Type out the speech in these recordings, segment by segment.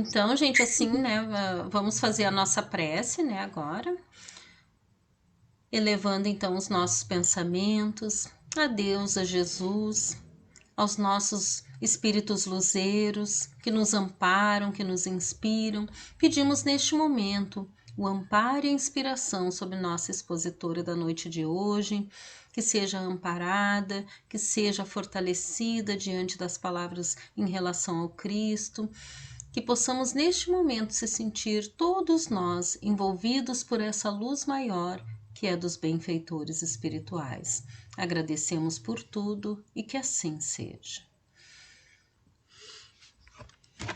Então, gente, assim, né, vamos fazer a nossa prece, né, agora, elevando então os nossos pensamentos a Deus, a Jesus, aos nossos espíritos luzeiros que nos amparam, que nos inspiram. Pedimos neste momento o amparo e a inspiração sobre nossa expositora da noite de hoje, que seja amparada, que seja fortalecida diante das palavras em relação ao Cristo, que possamos neste momento se sentir todos nós envolvidos por essa luz maior que é dos benfeitores espirituais. Agradecemos por tudo e que assim seja.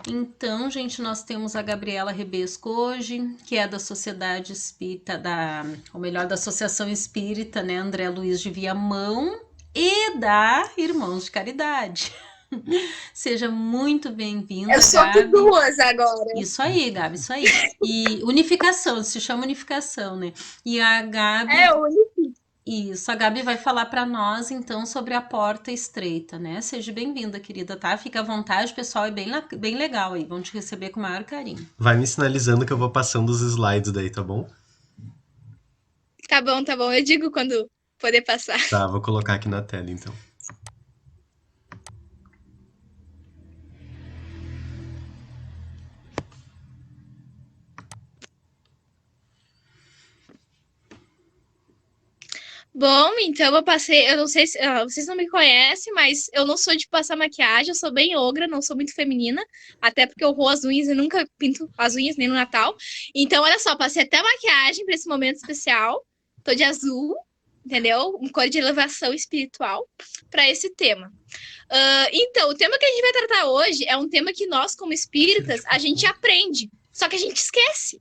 Então, gente, nós temos a Gabriela Rebesco hoje, que é da Sociedade Espírita, ou melhor, da Associação Espírita, né, André Luiz de Viamão, e da Irmãos de Caridade. Seja muito bem-vinda, Eu soube Gabi. duas agora. Isso aí, Gabi, isso aí. E unificação, se chama unificação, né? E a Gabi, É, único. isso, a Gabi vai falar para nós então sobre a porta estreita, né? Seja bem-vinda, querida, tá? Fica à vontade, o pessoal é bem legal aí, vão te receber com o maior carinho. Vai me sinalizando que eu vou passando os slides daí, tá bom? Tá bom, tá bom. Eu digo quando poder passar. Tá, vou colocar aqui na tela então. Bom, então eu passei. Eu não sei se vocês não me conhecem, mas eu não sou de passar maquiagem, eu sou bem ogra, não sou muito feminina, até porque eu roo as unhas e nunca pinto as unhas nem no Natal. Então, olha só, passei até maquiagem pra esse momento especial. Tô de azul, entendeu? Um cor de elevação espiritual pra esse tema. Então, o tema que a gente vai tratar hoje é um tema que nós, como espíritas, a gente aprende, só que a gente esquece.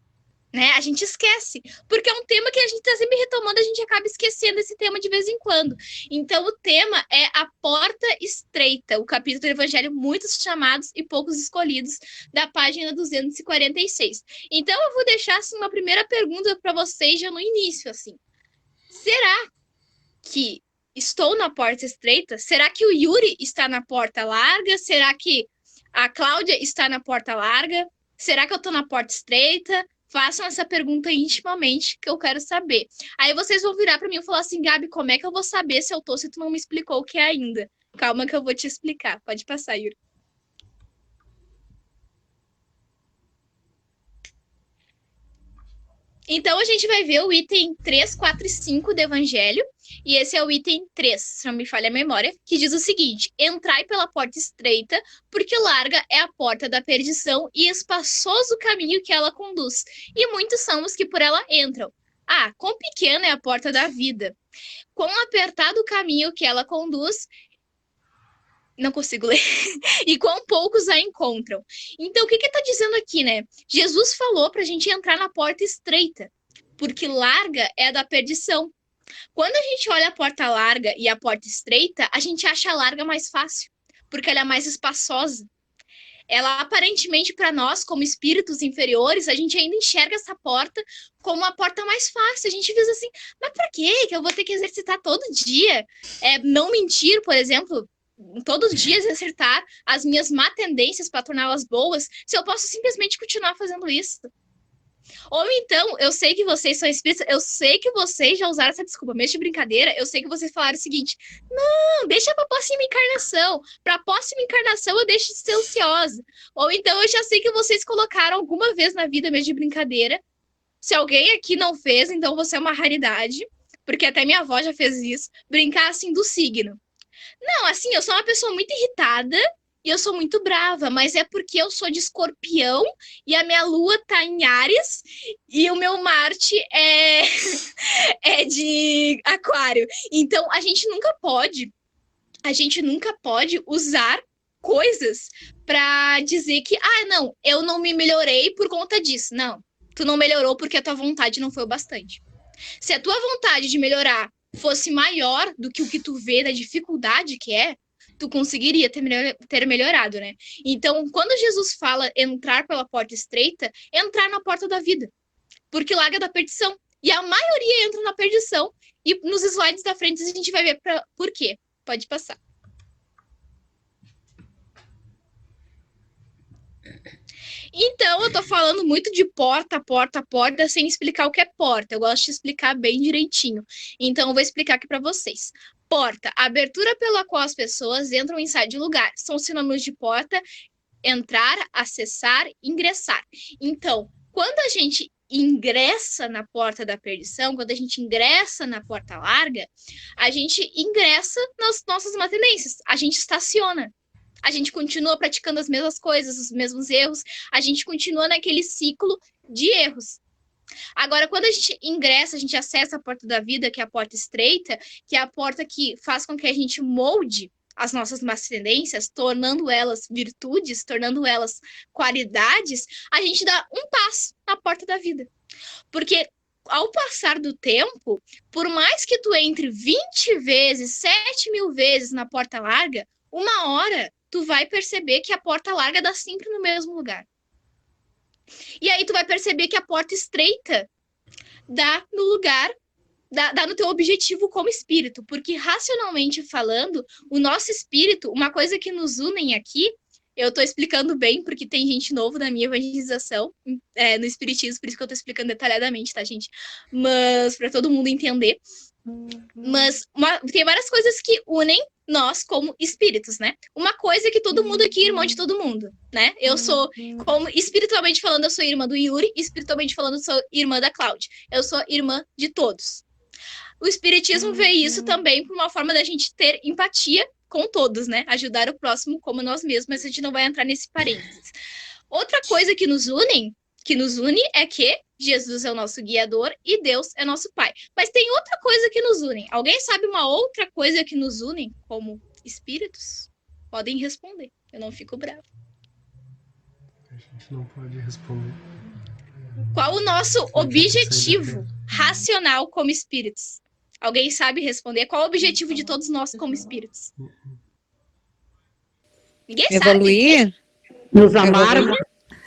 Né? A gente esquece, porque é um tema que a gente está sempre retomando, a gente acaba esquecendo esse tema de vez em quando. Então, o tema é a porta estreita, o capítulo do Evangelho, muitos chamados e poucos escolhidos, da página 246. Então, eu vou deixar assim, uma primeira pergunta para vocês já no início, assim. Será que estou na porta estreita? Será que o Yuri está na porta larga? Será que a Cláudia está na porta larga? Será que eu estou na porta estreita? Façam essa pergunta intimamente que eu quero saber. Aí vocês vão virar para mim e falar assim, Gabi, como é que eu vou saber se eu tô, se tu não me explicou o que é ainda? Calma que eu vou te explicar. Pode passar, Yuri. Então a gente vai ver o item 3, 4 e 5 do Evangelho. E esse é o item 3, se não me falha a memória, que diz o seguinte: entrai pela porta estreita, porque larga é a porta da perdição e espaçoso o caminho que ela conduz. E muitos são os que por ela entram. Ah, quão pequena é a porta da vida. Quão apertado o caminho que ela conduz. Não consigo ler. E quão poucos a encontram. Então, o que está dizendo aqui, né? Jesus falou para a gente entrar na porta estreita, porque larga é a da perdição. Quando a gente olha a porta larga e a porta estreita, a gente acha a larga mais fácil, porque ela é mais espaçosa. Ela, aparentemente, para nós, como espíritos inferiores, a gente ainda enxerga essa porta como a porta mais fácil. A gente diz assim, mas para quê que eu vou ter que exercitar todo dia? Não mentir, por exemplo, todos os dias exercitar as minhas má tendências para torná-las boas, se eu posso simplesmente continuar fazendo isso. Ou então, eu sei que vocês são espíritas, eu sei que vocês já usaram essa desculpa, mesmo de brincadeira, eu sei que vocês falaram o seguinte: não, deixa pra próxima encarnação. Pra próxima encarnação eu deixo de ser ansiosa. Ou então, eu já sei que vocês colocaram alguma vez na vida, mesmo de brincadeira. Se alguém aqui não fez, então você é uma raridade, porque até minha avó já fez isso, brincar assim do signo. Não, assim, eu sou uma pessoa muito irritada e eu sou muito brava, mas é porque eu sou de Escorpião e a minha lua tá em Áries e o meu Marte é é de Aquário. Então a gente nunca pode usar coisas para dizer que, ah, não, eu não me melhorei por conta disso. Não, tu não melhorou porque a tua vontade não foi o bastante. Se a tua vontade de melhorar fosse maior do que o que tu vê da dificuldade que é, tu conseguiria ter melhorado, né? Então, quando Jesus fala entrar pela porta estreita, entrar na porta da vida, porque larga da perdição. E a maioria entra na perdição, e nos slides da frente a gente vai ver por quê. Pode passar. Então, eu tô falando muito de porta, porta, porta, sem explicar o que é porta. Eu gosto de explicar bem direitinho. Então, eu vou explicar aqui para vocês. Porta, a abertura pela qual as pessoas entram e saem de lugar. São sinônimos de porta, entrar, acessar, ingressar. Então, quando a gente ingressa na porta da perdição, quando a gente ingressa na porta larga, a gente ingressa nas nossas tendências, a gente estaciona. A gente continua praticando as mesmas coisas, os mesmos erros, a gente continua naquele ciclo de erros. Agora, quando a gente ingressa, a gente acessa a porta da vida, que é a porta estreita, que é a porta que faz com que a gente molde as nossas más tendências, tornando elas virtudes, tornando elas qualidades, a gente dá um passo na porta da vida. Porque ao passar do tempo, por mais que tu entre 20 vezes, 7.000 vezes na porta larga, uma hora tu vai perceber que a porta larga dá sempre no mesmo lugar. E aí tu vai perceber que a porta estreita dá no lugar, dá no teu objetivo como espírito. Porque racionalmente falando, o nosso espírito, uma coisa que nos unem aqui, eu tô explicando bem, porque tem gente novo na minha evangelização, no espiritismo, por isso que eu tô explicando detalhadamente, tá, gente? Mas para todo mundo entender. Mas tem várias coisas que unem nós como espíritos, né? Uma coisa é que todo mundo aqui é irmão de todo mundo, né? Eu sou, como espiritualmente falando, eu sou irmã do Yuri, espiritualmente falando, eu sou irmã da Cláudia. Eu sou irmã de todos. O espiritismo vê isso também por uma forma da gente ter empatia com todos, né? Ajudar o próximo como nós mesmos, mas a gente não vai entrar nesse parênteses. Outra coisa que nos une é que Jesus é o nosso guiador e Deus é nosso Pai. Mas tem outra coisa que nos une. Alguém sabe uma outra coisa que nos une como espíritos? Podem responder. Eu não fico brava. A gente não pode responder. Qual o nosso objetivo racional como espíritos? Alguém sabe responder? Qual o objetivo de todos nós como espíritos? Ninguém sabe. Evoluir? Nos amarmos,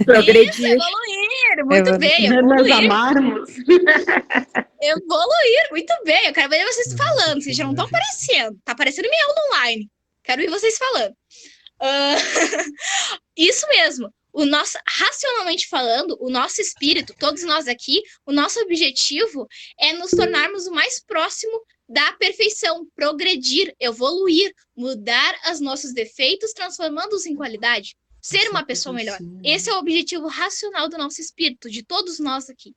Progredir. Isso, evoluir. Muito bem, nos evoluir. amarmos. Evoluir, muito bem. Eu quero ver vocês falando. Vocês já não estão aparecendo. Tá aparecendo minha aula online. Quero ver vocês falando. Isso mesmo. Racionalmente falando, o nosso espírito, todos nós aqui, o nosso objetivo é nos tornarmos o mais próximo da perfeição, progredir, evoluir, mudar os nossos defeitos, transformando-os em qualidade, ser uma pessoa melhor. Esse é o objetivo racional do nosso espírito, de todos nós aqui.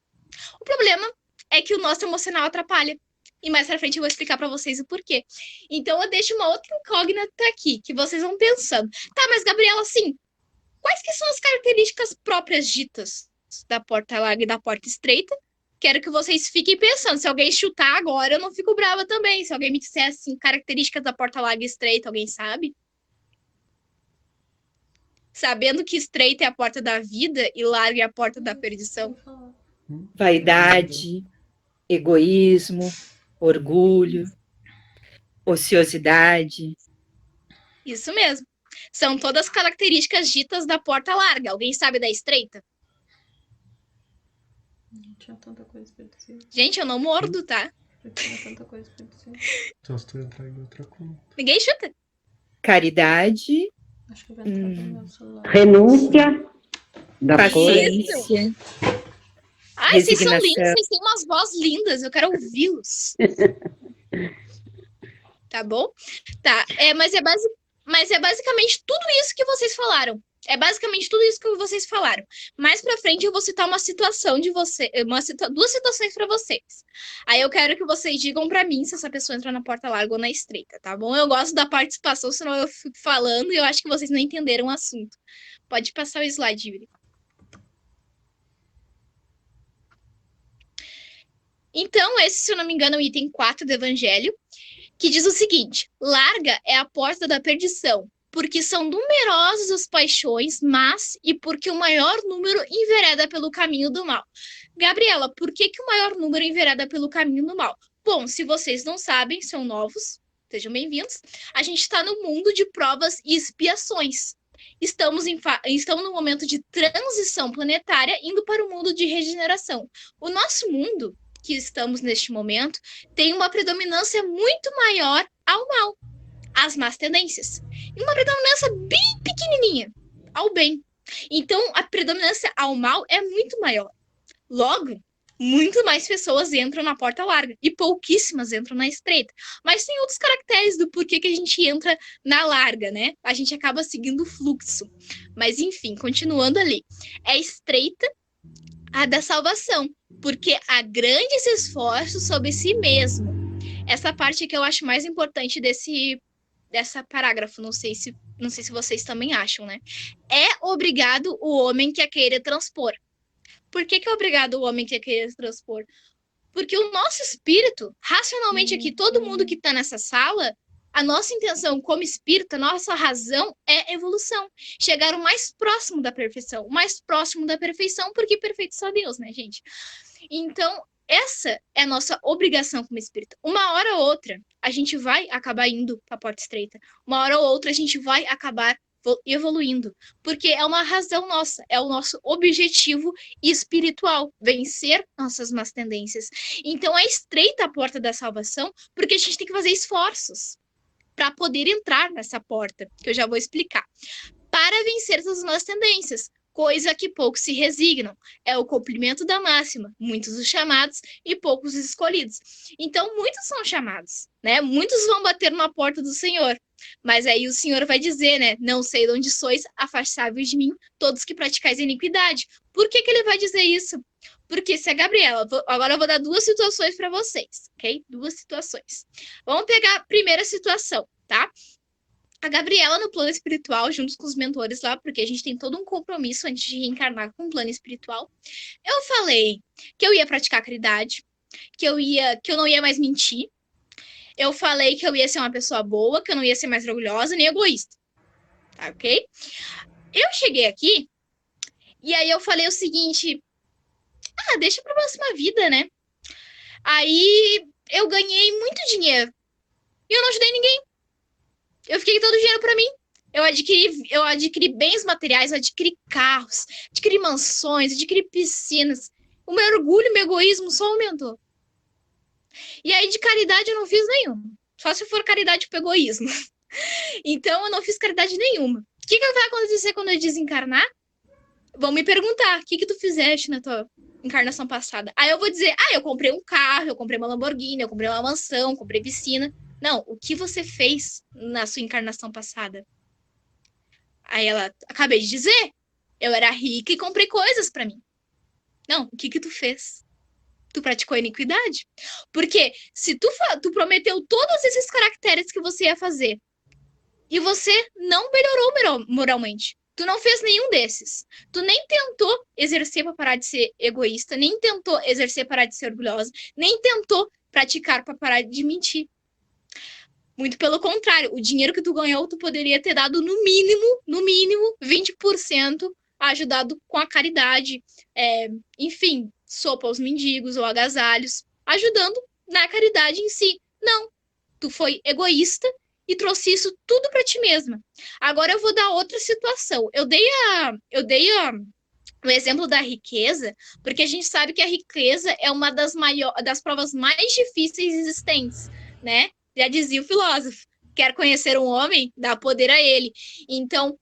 O problema é que o nosso emocional atrapalha. E mais pra frente eu vou explicar pra vocês o porquê. Então eu deixo uma outra incógnita aqui, que vocês vão pensando. Tá, mas Gabriela, assim, quais que são as características próprias ditas da porta larga e da porta estreita? Quero que vocês fiquem pensando. Se alguém chutar agora, eu não fico brava também. Se alguém me disser, assim, características da porta larga e estreita, alguém sabe? Sabendo que estreita é a porta da vida e larga é a porta da perdição. Vaidade, egoísmo, orgulho, ociosidade. Isso mesmo. São todas características ditas da porta larga. Alguém sabe da estreita? Não tinha tanta coisa pra dizer. Gente, eu não mordo, tá? Eu tinha tanta coisa pra dizer. Então se tu entrar em outra conta. Ninguém chuta. Caridade, Acho que vai entrar no meu celular. Renúncia das coisas. paciência, Ai, vocês são resignação. lindos, vocês têm umas vozes lindas. Eu quero ouvi-los. Tá bom? Tá. Mas é basicamente tudo isso que vocês falaram. É basicamente tudo isso que vocês falaram. Mais pra frente eu vou citar uma situação de você, duas situações pra vocês. Aí eu quero que vocês digam pra mim se essa pessoa entrou na porta larga ou na estreita, tá bom? Eu gosto da participação, senão eu fico falando e eu acho que vocês não entenderam o assunto. Pode passar o slide, Yuri. Então, esse, se eu não me engano, é o item 4 do Evangelho, que diz o seguinte: larga é a porta da perdição, porque são numerosas as paixões, mas e porque o maior número envereda pelo caminho do mal. Gabriela, por que o maior número envereda pelo caminho do mal? Bom, se vocês não sabem, são novos, sejam bem-vindos. A gente está no mundo de provas e expiações. Estamos no momento de transição planetária, indo para o mundo de regeneração. O nosso mundo, que estamos neste momento, tem uma predominância muito maior ao mal, às más tendências. E uma predominância bem pequenininha ao bem. Então, a predominância ao mal é muito maior. Logo, muito mais pessoas entram na porta larga e pouquíssimas entram na estreita. Mas tem outros caracteres do porquê que a gente entra na larga, né? A gente acaba seguindo o fluxo. Mas, enfim, continuando ali. É estreita a da salvação, porque há grandes esforços sobre si mesmo. Essa parte que eu acho mais importante dessa parágrafo, não sei se vocês também acham, né? É obrigado o homem que a queira transpor. Por que é obrigado o homem que a queira transpor? Porque o nosso espírito, racionalmente aqui, todo mundo que está nessa sala, a nossa intenção como espírito, a nossa razão é evolução. Chegar o mais próximo da perfeição. O mais próximo da perfeição, porque perfeito só Deus, né, gente? Então, essa é a nossa obrigação como espírito. Uma hora ou outra, a gente vai acabar indo para a porta estreita. Uma hora ou outra, a gente vai acabar evoluindo. Porque é uma razão nossa, é o nosso objetivo espiritual, vencer nossas más tendências. Então, é estreita a porta da salvação, porque a gente tem que fazer esforços para poder entrar nessa porta, que eu já vou explicar. Para vencer essas más tendências, coisa que poucos se resignam. É o cumprimento da máxima, muitos os chamados e poucos os escolhidos. Então, muitos são chamados, né? Muitos vão bater na porta do Senhor. Mas aí o Senhor vai dizer, né? Não sei de onde sois, afastai-vos de mim, todos que praticais iniquidade. Por que ele vai dizer isso? Porque se a Gabriela... Agora eu vou dar 2 situações para vocês, ok? 2 situações. Vamos pegar a primeira situação, tá? A Gabriela no plano espiritual, junto com os mentores lá, porque a gente tem todo um compromisso antes de reencarnar com o plano espiritual. Eu falei que eu ia praticar caridade, que eu não ia mais mentir. Eu falei que eu ia ser uma pessoa boa, que eu não ia ser mais orgulhosa nem egoísta. Tá, ok? Eu cheguei aqui e aí eu falei o seguinte: deixa pra próxima vida, né? Aí eu ganhei muito dinheiro e eu não ajudei ninguém. Eu fiquei com todo o dinheiro pra mim. Eu adquiri bens materiais, eu adquiri carros, adquiri mansões, adquiri piscinas. O meu orgulho, meu egoísmo só aumentou. E aí de caridade eu não fiz nenhuma. Só se for caridade pro egoísmo. Então eu não fiz caridade nenhuma. O que vai acontecer quando eu desencarnar? Vão me perguntar, o que tu fizeste na tua encarnação passada? Aí eu vou dizer, eu comprei um carro, eu comprei uma Lamborghini, eu comprei uma mansão, comprei piscina. Não, o que você fez na sua encarnação passada? Aí ela, acabei de dizer, eu era rica e comprei coisas pra mim. Não, o que tu fez? Tu praticou iniquidade? Porque se tu prometeu todos esses caracteres que você ia fazer e você não melhorou moralmente, tu não fez nenhum desses, tu nem tentou exercer para parar de ser egoísta, nem tentou exercer para parar de ser orgulhosa, nem tentou praticar para parar de mentir. Muito pelo contrário, o dinheiro que tu ganhou, tu poderia ter dado no mínimo 20% ajudado com a caridade, enfim, sopa aos mendigos ou agasalhos, ajudando na caridade em si. Não, tu foi egoísta e trouxe isso tudo para ti mesma. Agora eu vou dar outra situação. Eu dei o exemplo da riqueza, porque a gente sabe que a riqueza é uma das provas mais difíceis existentes, né? Já dizia o filósofo, quer conhecer um homem, dá poder a ele. Então,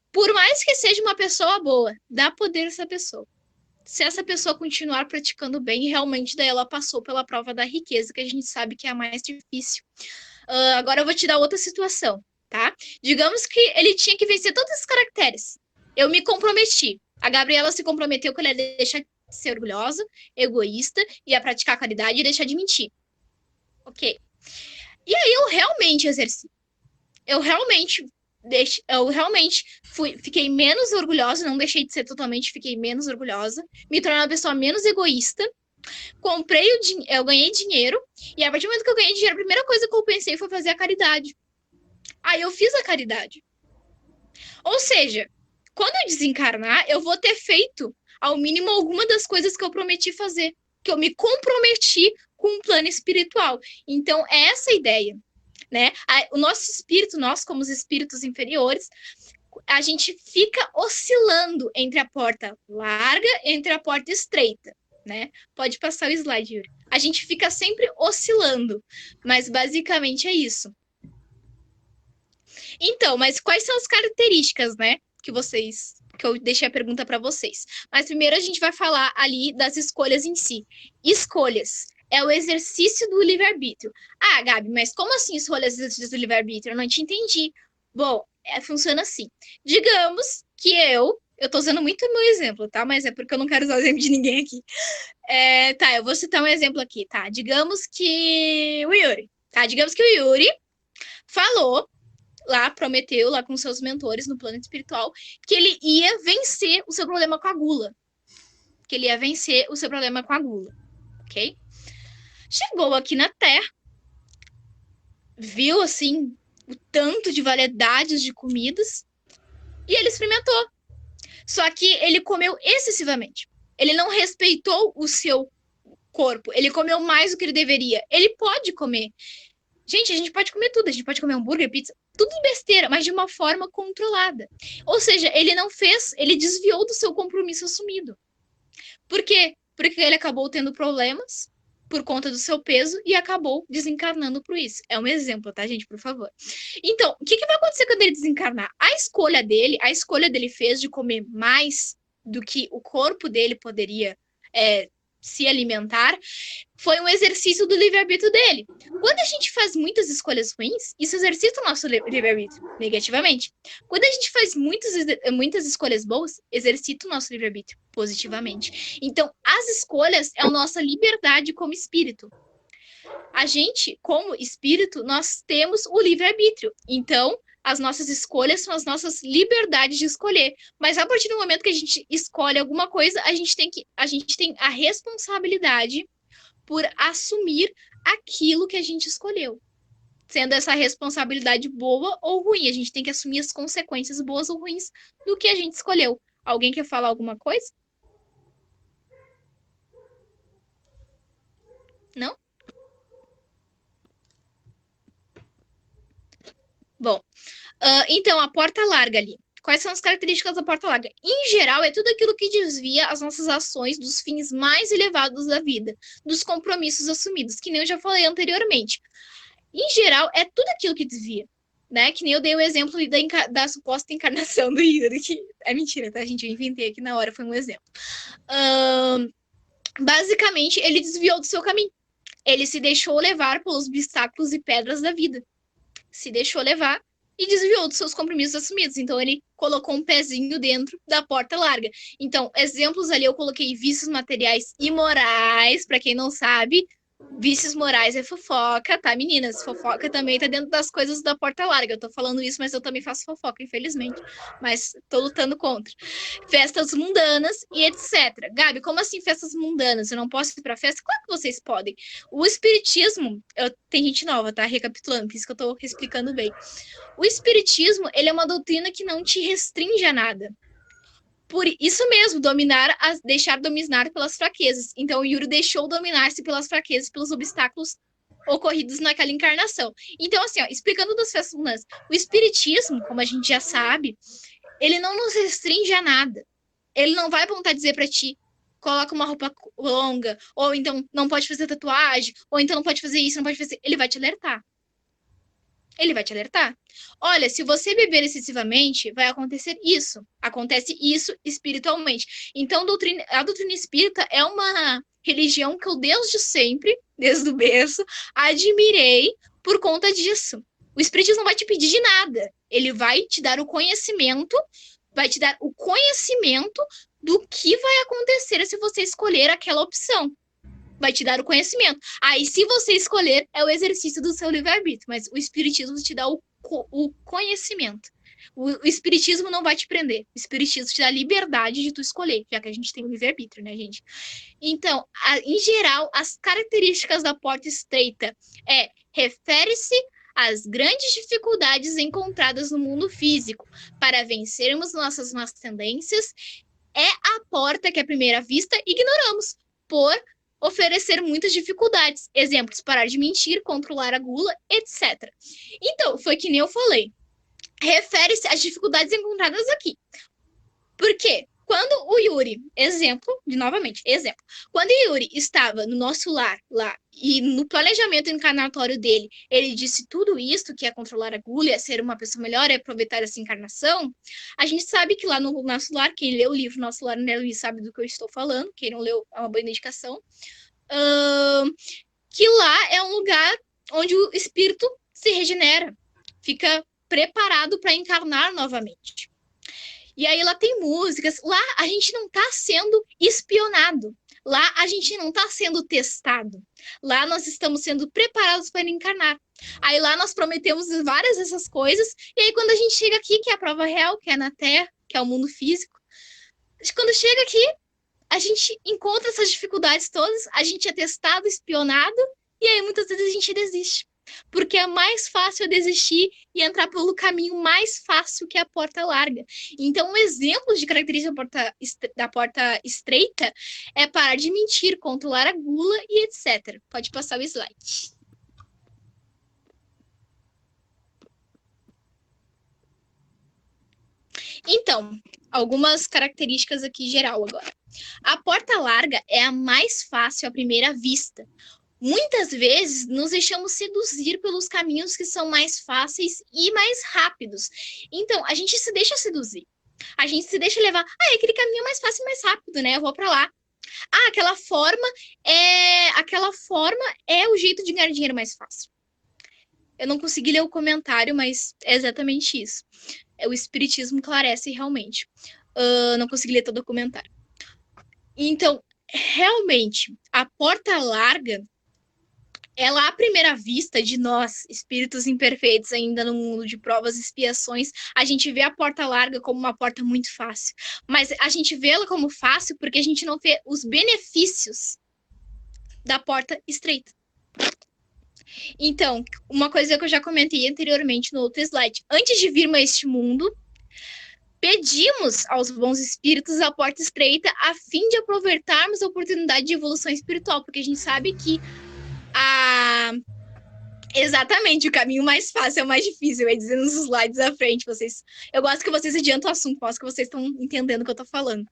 por mais que seja uma pessoa boa, dá poder a essa pessoa. Se essa pessoa continuar praticando bem, realmente daí ela passou pela prova da riqueza, que a gente sabe que é a mais difícil. Agora eu vou te dar outra situação, tá? Digamos que ele tinha que vencer todos esses caracteres. Eu me comprometi. A Gabriela se comprometeu que ela ia deixar de ser orgulhosa, egoísta, ia praticar caridade e deixar de mentir. Ok. E aí eu realmente exerci. Eu realmente fiquei menos orgulhosa, não deixei de ser totalmente, fiquei menos orgulhosa, me tornei uma pessoa menos egoísta, eu ganhei dinheiro, e a partir do momento que eu ganhei dinheiro, a primeira coisa que eu pensei foi fazer a caridade. Aí eu fiz a caridade. Ou seja, quando eu desencarnar, eu vou ter feito, ao mínimo, alguma das coisas que eu prometi fazer, que eu me comprometi com um plano espiritual. Então, é essa a ideia, né? O nosso espírito, nós como os espíritos inferiores, a gente fica oscilando entre a porta larga e entre a porta estreita, né? Pode passar o slide, Yuri. A gente fica sempre oscilando, mas basicamente é isso. Então, mas quais são as características, né, que vocês que eu deixei a pergunta para vocês. Mas primeiro a gente vai falar ali das escolhas em si. Escolhas é o exercício do livre-arbítrio. Ah, Gabi, mas como assim escolhas do exercício do livre-arbítrio? Eu não te entendi. Bom, funciona assim. Digamos que eu tô usando muito o meu exemplo, tá? Mas é porque eu não quero usar o exemplo de ninguém aqui. Tá, eu vou citar um exemplo aqui, tá? Digamos que o Yuri, tá? Digamos que o Yuri falou lá, prometeu lá com seus mentores no plano espiritual que ele ia vencer o seu problema com a gula. Que ele ia vencer o seu problema com a gula, ok? Chegou aqui na Terra, viu, assim, o tanto de variedades de comidas e ele experimentou. Só que ele comeu excessivamente. Ele não respeitou o seu corpo. Ele comeu mais do que ele deveria. Ele pode comer. Gente, a gente pode comer tudo. A gente pode comer hambúrguer, pizza, tudo besteira, mas de uma forma controlada. Ou seja, ele não fez, ele desviou do seu compromisso assumido. Por quê? Porque ele acabou tendo problemas por conta do seu peso e acabou desencarnando por isso. É um exemplo, tá, gente? Por favor. Então, o que vai acontecer quando ele desencarnar? A escolha dele fez de comer mais do que o corpo dele poderia se alimentar, foi um exercício do livre-arbítrio dele. Quando a gente faz muitas escolhas ruins, isso exercita o nosso livre-arbítrio negativamente. Quando a gente faz muitas escolhas boas, exercita o nosso livre-arbítrio positivamente. Então, as escolhas é a nossa liberdade como espírito. A gente, como espírito, nós temos o livre-arbítrio. Então, as nossas escolhas são as nossas liberdades de escolher. Mas a partir do momento que a gente escolhe alguma coisa, a gente tem a responsabilidade por assumir aquilo que a gente escolheu. Sendo essa responsabilidade boa ou ruim. A gente tem que assumir as consequências boas ou ruins do que a gente escolheu. Alguém quer falar alguma coisa? Não? Bom, então, a porta larga ali. Quais são as características da porta larga? Em geral, é tudo aquilo que desvia as nossas ações dos fins mais elevados da vida, dos compromissos assumidos, que nem eu já falei anteriormente. Em geral, é tudo aquilo que desvia, né? Que nem eu dei o exemplo da suposta encarnação do Yuri, que é mentira, tá, gente? Eu inventei aqui na hora, foi um exemplo. Basicamente, ele desviou do seu caminho. Ele se deixou levar pelos obstáculos e pedras da vida. Se deixou levar e desviou dos seus compromissos assumidos. Então, ele colocou um pezinho dentro da porta larga. Então, exemplos ali, eu coloquei vícios materiais e morais, para quem não sabe. Vícios morais é fofoca, tá, meninas? Fofoca também tá dentro das coisas da porta larga. Eu tô falando isso, mas eu também faço fofoca, infelizmente. Mas tô lutando contra. Festas mundanas e etc. Gabi, como assim festas mundanas? Eu não posso ir pra festa? Claro que vocês podem. O espiritismo, tem gente nova, tá? Recapitulando, por isso que eu tô explicando bem. O espiritismo, ele é uma doutrina que não te restringe a nada. Por isso mesmo, deixar dominar pelas fraquezas. Então, o Yuri deixou dominar-se pelas fraquezas, pelos obstáculos ocorridos naquela encarnação. Então, assim, explicando das festas mundanas, o espiritismo, como a gente já sabe, ele não nos restringe a nada. Ele não vai apontar dizer para ti, coloca uma roupa longa, ou então não pode fazer tatuagem, ou então não pode fazer isso, não pode fazer... Ele vai te alertar. Ele vai te alertar. Olha, se você beber excessivamente, vai acontecer isso. Acontece isso espiritualmente. Então, a doutrina espírita é uma religião que eu, desde sempre, desde o berço, admirei por conta disso. O espiritismo não vai te pedir de nada. Ele vai te dar o conhecimento, do que vai acontecer se você escolher aquela opção. Vai te dar o conhecimento. Aí, se você escolher, é o exercício do seu livre-arbítrio. Mas o espiritismo te dá o conhecimento. O espiritismo não vai te prender. O espiritismo te dá a liberdade de tu escolher, já que a gente tem o livre-arbítrio, né, gente? Então, em geral, as características da porta estreita refere-se às grandes dificuldades encontradas no mundo físico para vencermos nossas más tendências. É a porta que, à primeira vista, ignoramos, por oferecer muitas dificuldades. Exemplos, parar de mentir, controlar a gula, etc. Então, foi que nem eu falei. Refere-se às dificuldades encontradas aqui. Por quê? Quando o Yuri, exemplo, quando o Yuri estava no nosso lar lá e no planejamento encarnatório dele, ele disse tudo isso, que é controlar a agulha, ser uma pessoa melhor, é aproveitar essa encarnação, a gente sabe que lá no nosso lar, quem leu o livro Nosso Lar Nelly sabe do que eu estou falando, quem não leu é uma boa indicação, que lá é um lugar onde o espírito se regenera, fica preparado para encarnar novamente. E aí lá tem músicas, lá a gente não está sendo espionado, lá a gente não está sendo testado, lá nós estamos sendo preparados para encarnar. Aí lá nós prometemos várias dessas coisas, e aí quando a gente chega aqui, que é a prova real, que é na Terra, que é o mundo físico, quando chega aqui, a gente encontra essas dificuldades todas, a gente é testado, espionado, e aí muitas vezes a gente desiste. Porque é mais fácil desistir e entrar pelo caminho mais fácil, que é a porta larga. Então, um exemplo de característica da porta estreita é parar de mentir, controlar a gula e etc. Pode passar o slide. Então, algumas características aqui geral agora. A porta larga é a mais fácil à primeira vista. Muitas vezes nos deixamos seduzir pelos caminhos que são mais fáceis e mais rápidos. Então, a gente se deixa seduzir. A gente se deixa levar. Aquele caminho é mais fácil e mais rápido, né? Eu vou para lá. Aquela forma é o jeito de ganhar dinheiro mais fácil. Eu não consegui ler o comentário, mas é exatamente isso. O espiritismo esclarece realmente. Não consegui ler todo o comentário. Então, realmente, a porta larga, ela, à primeira vista de nós, espíritos imperfeitos ainda no mundo de provas e expiações, a gente vê a porta larga como uma porta muito fácil. Mas a gente vê ela como fácil porque a gente não vê os benefícios da porta estreita. Então, uma coisa que eu já comentei anteriormente no outro slide. Antes de virmos a este mundo, pedimos aos bons espíritos a porta estreita a fim de aproveitarmos a oportunidade de evolução espiritual, porque a gente sabe que exatamente, o caminho mais fácil é o mais difícil, vai dizer nos slides à frente. Eu gosto que vocês adiantam o assunto, gosto que vocês estão entendendo o que eu tô falando.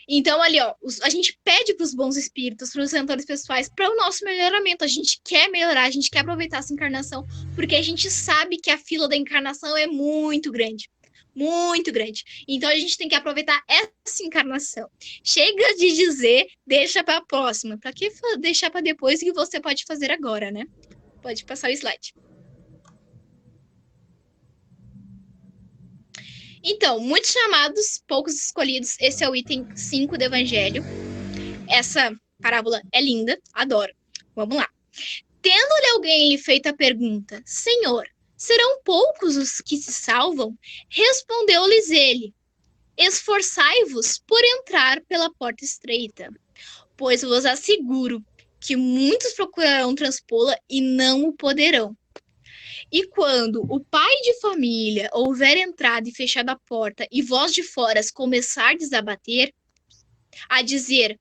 Então, ali, ó, a gente pede para os bons espíritos, para os mentores pessoais, para o nosso melhoramento. A gente quer melhorar, a gente quer aproveitar essa encarnação, porque a gente sabe que a fila da encarnação é muito grande. Muito grande. Então, a gente tem que aproveitar essa encarnação. Chega de dizer, deixa para a próxima. Para que deixar para depois que você pode fazer agora, né? Pode passar o slide. Então, muitos chamados, poucos escolhidos. Esse é o item 5 do Evangelho. Essa parábola é linda, adoro. Vamos lá. Tendo-lhe alguém lhe feito a pergunta, Senhor, serão poucos os que se salvam? Respondeu-lhes ele, esforçai-vos por entrar pela porta estreita, pois vos asseguro que muitos procurarão transpô-la e não o poderão. E quando o pai de família houver entrado e fechado a porta, e vós de fora começardes a bater, a dizer,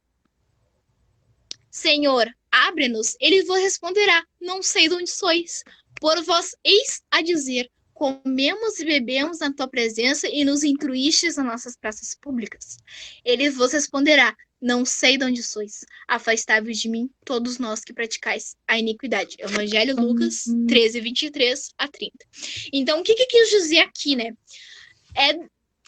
Senhor, abre-nos, ele vos responderá, não sei de onde sois. Por vós eis a dizer, comemos e bebemos na tua presença e nos intruístes nas nossas praças públicas. Ele vos responderá, não sei de onde sois. Afastai-vos de mim, todos nós que praticais a iniquidade. Evangelho Lucas 13, 23 a 30. Então, o que quis dizer aqui, né? É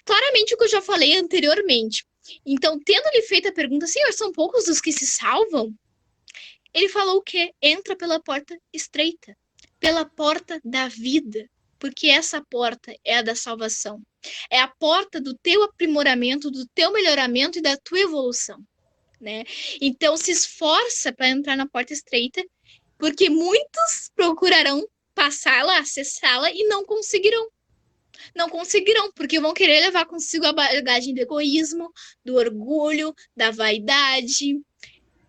claramente o que eu já falei anteriormente. Então, tendo-lhe feito a pergunta, Senhor, são poucos os que se salvam? Ele falou o quê? Entra pela porta estreita, pela porta da vida, porque essa porta é a da salvação. É a porta do teu aprimoramento, do teu melhoramento e da tua evolução, né? Então, se esforça para entrar na porta estreita, porque muitos procurarão passá-la, acessá-la e não conseguirão. Não conseguirão, porque vão querer levar consigo a bagagem do egoísmo, do orgulho, da vaidade.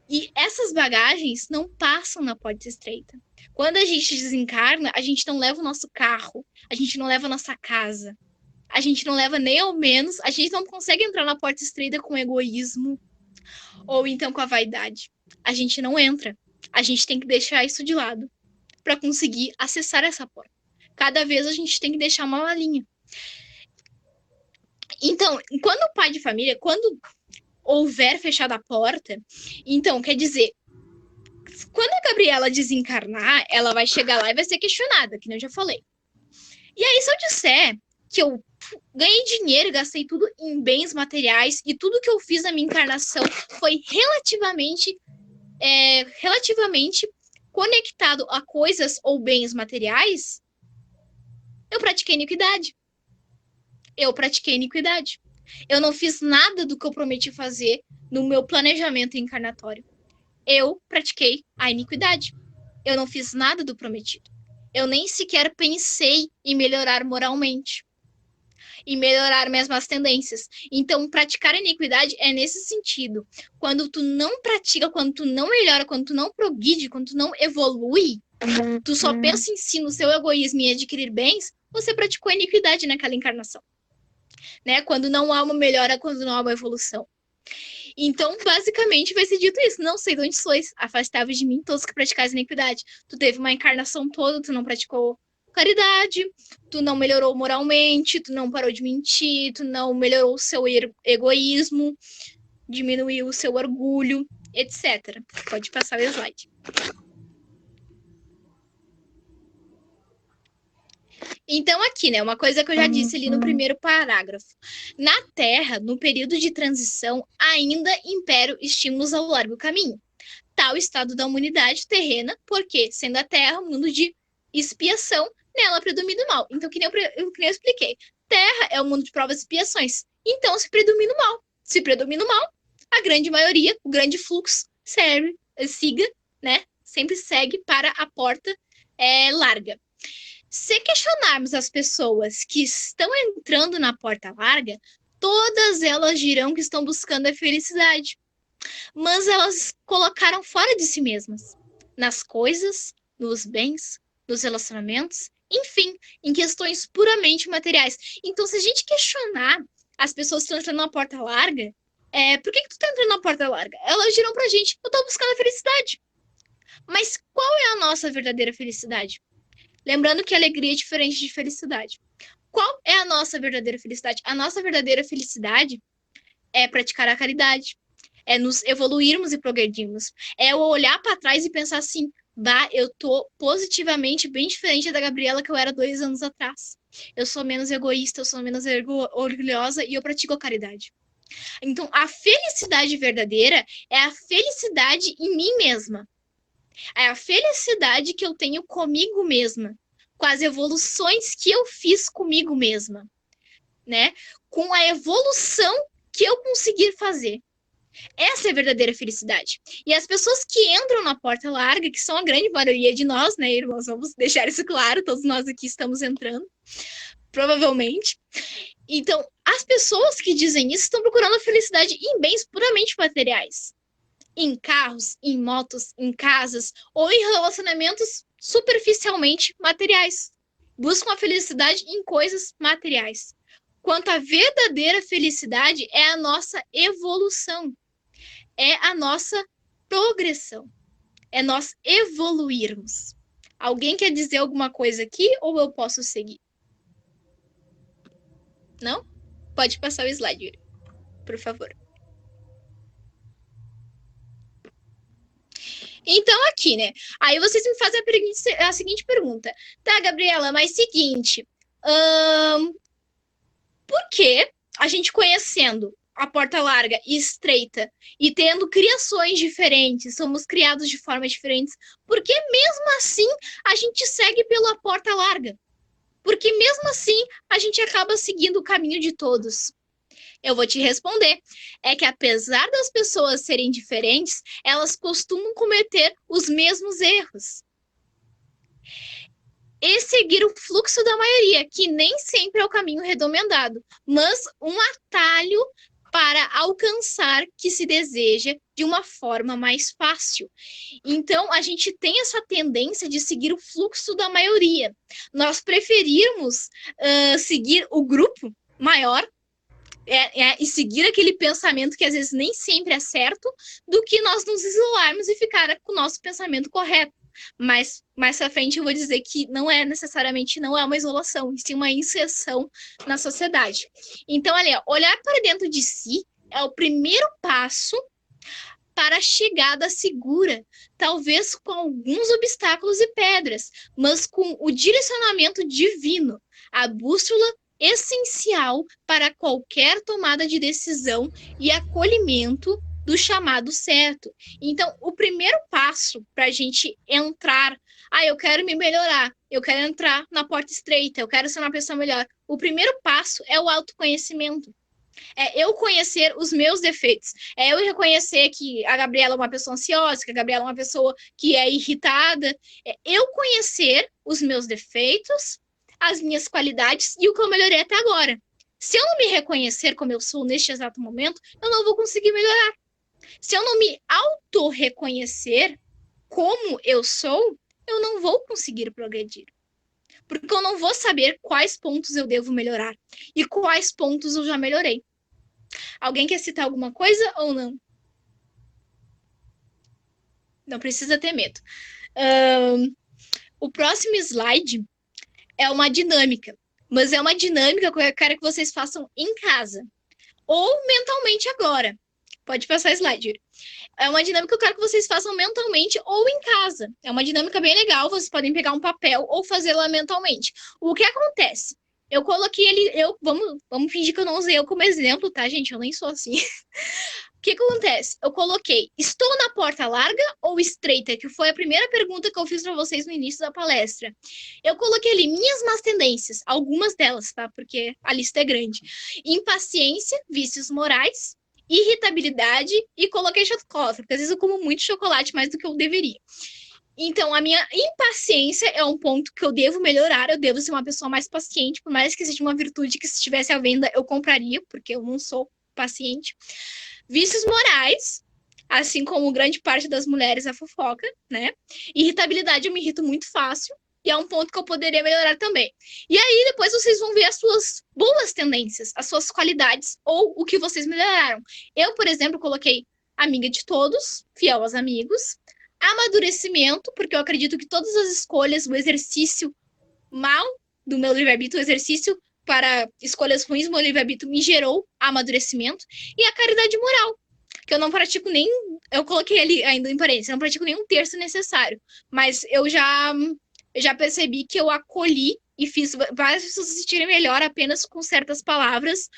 E essas bagagens não passam na porta estreita. Quando a gente desencarna, a gente não leva o nosso carro, a gente não leva a nossa casa, a gente não leva nem ao menos, a gente não consegue entrar na porta estreita com egoísmo ou então com a vaidade. A gente não entra. A gente tem que deixar isso de lado para conseguir acessar essa porta. Cada vez a gente tem que deixar uma malinha. Então, quando o pai de família, quando houver fechado a porta, então, quer dizer, quando a Gabriela desencarnar, ela vai chegar lá e vai ser questionada, que nem eu já falei. E aí, se eu disser que eu ganhei dinheiro e gastei tudo em bens materiais e tudo que eu fiz na minha encarnação foi relativamente conectado a coisas ou bens materiais, eu pratiquei iniquidade. Eu não fiz nada do que eu prometi fazer no meu planejamento encarnatório. Eu pratiquei a iniquidade. Eu não fiz nada do prometido. Eu nem sequer pensei em melhorar moralmente, em melhorar minhas más tendências. Então, praticar a iniquidade é nesse sentido. Quando tu não pratica, quando tu não melhora, quando tu não progride, quando tu não evolui, tu só pensa em si, no seu egoísmo e adquirir bens, você praticou a iniquidade naquela encarnação. Né? Quando não há uma melhora, quando não há uma evolução. Então, basicamente, vai ser dito isso. Não sei de onde sois, afastai-vos de mim, todos que praticais iniquidade. Tu teve uma encarnação toda, tu não praticou caridade, tu não melhorou moralmente, tu não parou de mentir, tu não melhorou o seu egoísmo, diminuiu o seu orgulho, etc. Pode passar o slide. Então, aqui, né, uma coisa que eu já disse ali no primeiro parágrafo. Na Terra, no período de transição, ainda imperam estímulos ao largo caminho. Tal estado da humanidade terrena, porque, sendo a Terra um mundo de expiação, nela predomina o mal. Então, que nem eu expliquei, Terra é um mundo de provas e expiações. Então, se predomina o mal. Se predomina o mal, a grande maioria, o grande fluxo, siga, né, sempre segue para a porta larga. Se questionarmos as pessoas que estão entrando na porta larga, todas elas dirão que estão buscando a felicidade. Mas elas colocaram fora de si mesmas, nas coisas, nos bens, nos relacionamentos, enfim, em questões puramente materiais. Então, se a gente questionar as pessoas que estão entrando na porta larga, por que tu está entrando na porta larga? Elas dirão pra gente, eu estou buscando a felicidade. Mas qual é a nossa verdadeira felicidade? Lembrando que alegria é diferente de felicidade. Qual é a nossa verdadeira felicidade? A nossa verdadeira felicidade é praticar a caridade, é nos evoluirmos e progredirmos, é eu olhar para trás e pensar assim, eu tô positivamente bem diferente da Gabriela que eu era 2 anos atrás. Eu sou menos egoísta, eu sou menos orgulhosa e eu pratico a caridade. Então, a felicidade verdadeira é a felicidade em mim mesma. É a felicidade que eu tenho comigo mesma, com as evoluções que eu fiz comigo mesma, né? Com a evolução que eu conseguir fazer. Essa é a verdadeira felicidade. E as pessoas que entram na porta larga, que são a grande maioria de nós, né, irmãos? Vamos deixar isso claro, todos nós aqui estamos entrando, provavelmente. Então, as pessoas que dizem isso estão procurando a felicidade em bens puramente materiais. Em carros, em motos, em casas ou em relacionamentos superficialmente materiais. Buscam a felicidade em coisas materiais. Quanto à verdadeira felicidade é a nossa evolução, é a nossa progressão, é nós evoluirmos. Alguém quer dizer alguma coisa aqui ou eu posso seguir? Não? Pode passar o slide, Yuri, por favor. Então, aqui, né? Aí vocês me fazem a seguinte pergunta. Tá, Gabriela, mas seguinte. Por que a gente conhecendo a porta larga e estreita e tendo criações diferentes, somos criados de formas diferentes, por que mesmo assim a gente segue pela porta larga? Porque mesmo assim a gente acaba seguindo o caminho de todos. Eu vou te responder. É que apesar das pessoas serem diferentes, elas costumam cometer os mesmos erros. E seguir o fluxo da maioria, que nem sempre é o caminho recomendado, mas um atalho para alcançar o que se deseja de uma forma mais fácil. Então, a gente tem essa tendência de seguir o fluxo da maioria. Nós preferirmos seguir o grupo maior, e seguir aquele pensamento que às vezes nem sempre é certo, do que nós nos isolarmos e ficar com o nosso pensamento correto. Mas mais pra frente eu vou dizer que não é necessariamente, não é uma isolação, e sim uma inserção na sociedade. Então, ali, ó, olhar para dentro de si é o primeiro passo para a chegada segura, talvez com alguns obstáculos e pedras, mas com o direcionamento divino, a bússola essencial para qualquer tomada de decisão e acolhimento do chamado certo. Então, o primeiro passo para a gente entrar, eu quero me melhorar, eu quero entrar na porta estreita, eu quero ser uma pessoa melhor. O primeiro passo é o autoconhecimento. É eu conhecer os meus defeitos. É eu reconhecer que a Gabriela é uma pessoa ansiosa, que a Gabriela é uma pessoa que é irritada. É eu conhecer os meus defeitos, as minhas qualidades e o que eu melhorei até agora. Se eu não me reconhecer como eu sou neste exato momento, eu não vou conseguir melhorar. Se eu não me auto-reconhecer como eu sou, eu não vou conseguir progredir. Porque eu não vou saber quais pontos eu devo melhorar e quais pontos eu já melhorei. Alguém quer citar alguma coisa ou não? Não precisa ter medo. O próximo slide é uma dinâmica, mas é uma dinâmica que eu quero que vocês façam em casa ou mentalmente agora. Pode passar slide, Yuri. É uma dinâmica que eu quero que vocês façam mentalmente ou em casa. É uma dinâmica bem legal, vocês podem pegar um papel ou fazê-la mentalmente. O que acontece? Eu coloquei ele, vamos fingir que eu não usei eu como exemplo, tá, gente? Eu nem sou assim. O que acontece? Eu coloquei, estou na porta larga ou estreita? Que foi a primeira pergunta que eu fiz para vocês no início da palestra. Eu coloquei ali minhas más tendências, algumas delas, tá? Porque a lista é grande. Impaciência, vícios morais, irritabilidade e coloquei chocolate, porque às vezes eu como muito chocolate mais do que eu deveria. Então, a minha impaciência é um ponto que eu devo melhorar, eu devo ser uma pessoa mais paciente, por mais que seja uma virtude que se estivesse à venda eu compraria, porque eu não sou paciente. Vícios morais, assim como grande parte das mulheres a fofoca, né? Irritabilidade, eu me irrito muito fácil, e é um ponto que eu poderia melhorar também. E aí, depois vocês vão ver as suas boas tendências, as suas qualidades, ou o que vocês melhoraram. Eu, por exemplo, coloquei amiga de todos, fiel aos amigos, amadurecimento, porque eu acredito que todas as escolhas, o exercício mal do meu livre-arbítrio, o exercício para escolhas ruins do meu livre-arbítrio me gerou amadurecimento, e a caridade moral, que eu não pratico nem, eu coloquei ali ainda em parênteses, eu não pratico nem um terço necessário, mas eu já percebi que eu acolhi e fiz várias pessoas se sentirem melhor apenas com certas palavras